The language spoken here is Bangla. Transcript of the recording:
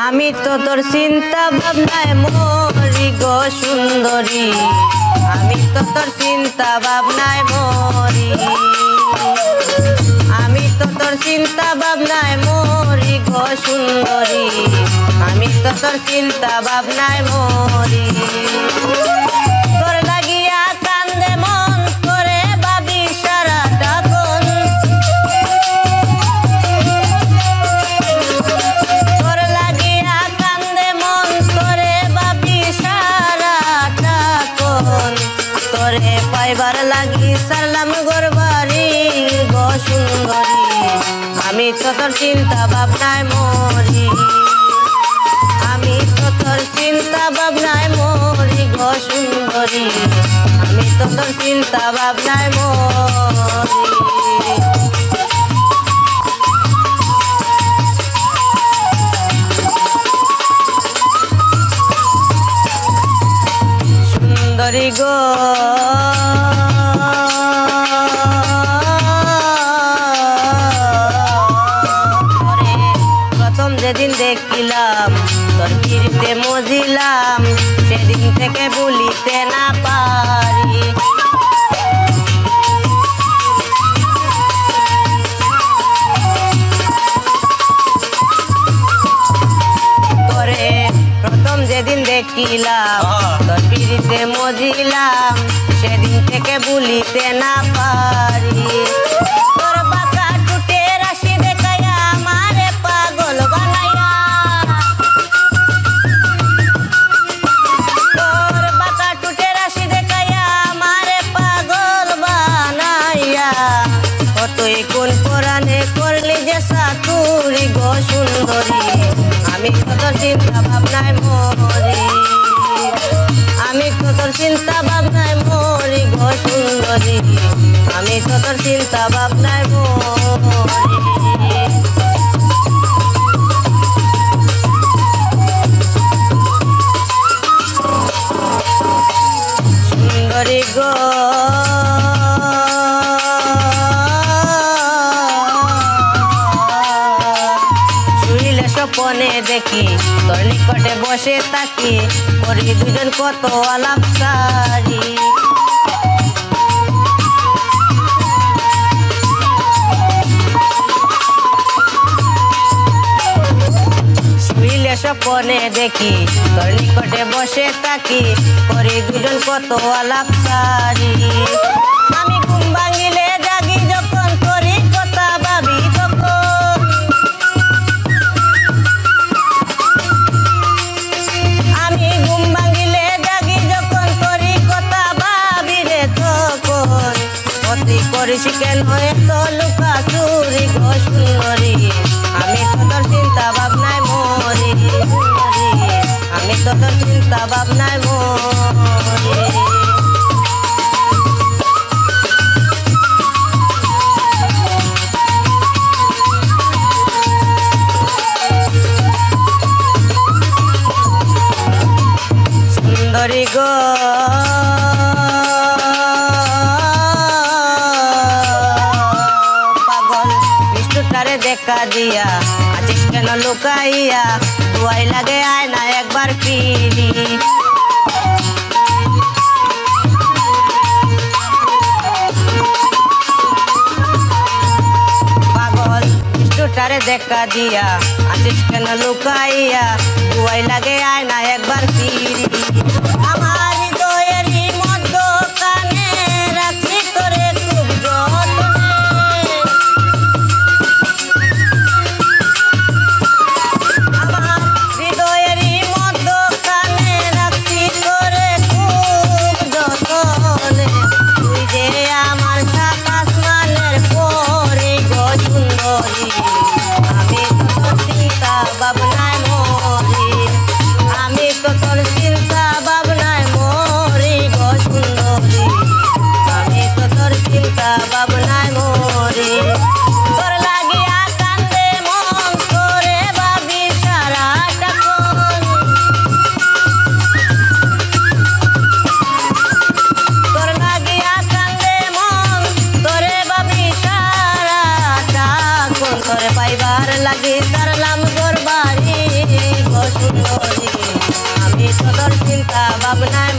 আমি তো তোর চিন্তা ভাবনায় মরি গো সুন্দরী, আমি তো তোর চিন্তা ভাবনায় মরি, আমি তো তোর চিন্তা ভাবনায় মরি গো সুন্দরী, আমি তো তোর চিন্তা ভাবনায় মরি। তোর লাগিয়া কান্দে মন করে ভাবি সারাটা কোন, তোর লাগিয়া কান্দে মন করে ভাবি সারাটা কোন, তোরে পাইবার লাগি সারলাম গোর বাড়ি গো সুন্দরী, আমি তো তোর চিন্তা ভাবনায় মরি, আমি তো তোর চিন্তা ভাবনায় মরি গো সুন্দরী, আমি তো তোর চিন্তা ভাবনায় মরি। সুন্দরী গো প্রথম যেদিন দেখিলাম তোর ফিরতে মজিলাম, সেদিন থেকে ভুলিতে না পারি। তোরে প্রথম যেদিন দেখিলাম তোর ফিরতে মজিলাম, সেদিন থেকে ভুলিতে না পারি। তোর বাঁকা টুটের রাশি দেখাইয়া আমারে পাগল বানাইয়া, তোর বাঁকা টুটের রাশি দেখাইয়া আমারে পাগল বানাইয়া, কতই কোন কোরআনে করলি যে সাতুরি গো সুন্দরী, আমি তো তোর চিন্তা ভাবনায় মরি, আমি তো তোর চিন্তা ভাবনায় মরি গো সুন্দরী, আমি তো তোর চিন্তা ভাবনায় মরি। সুন্দরী গো শুইলে স্বপনে দেখি তোর নিকটে বসে থাকি, করি দুজন কত আলাপ সারি। শুইলে স্বপনে দেখি তোর নিকটে বসে থাকি, করি দুজন কত আলাপ সারি। আমি ঘুম ভাঙিলে জাগি যখন করি কথা ভাবি তখন, আমি ঘুম ভাঙিলে জাগি যখন করি কথা ভাবি রে তখন, অতি করিস কেন এত লুকা চুরি গো সুন্দরী, আমি তো তোর চিন্তা ভাবনায় মরি, আমি তো তোর চিন্তা ভাবনায় মরি। সুন্দরী গো পাগল বিষ্ণুটারে দেখা দিয়া আছিস কেন লুকাইয়া, দুয়াই লাগে আয় না একবার ফিরি। পাগল বিষ্ণুটারে দেখা দিয়া আছিস কেন লুকাইয়া, দুয়াই লাগে আয় না একবার ফিরি। আমার হৃদয়েরই মধ্যখানে রাখছি তোরে খুব যত্নে, আমার হৃদয়েরই মধ্যখানে রাখছি তোরে খুব যত্নে, তুই যে আমার সাত আসমানের পরে গো সুন্দরী, আমি তো তোর চিন্তা ভাবনায় মরি, আমি তো তোর চিন্তা ভাবনায় সুন্দরী আমি তো তোর চিন্তা ভাবনায়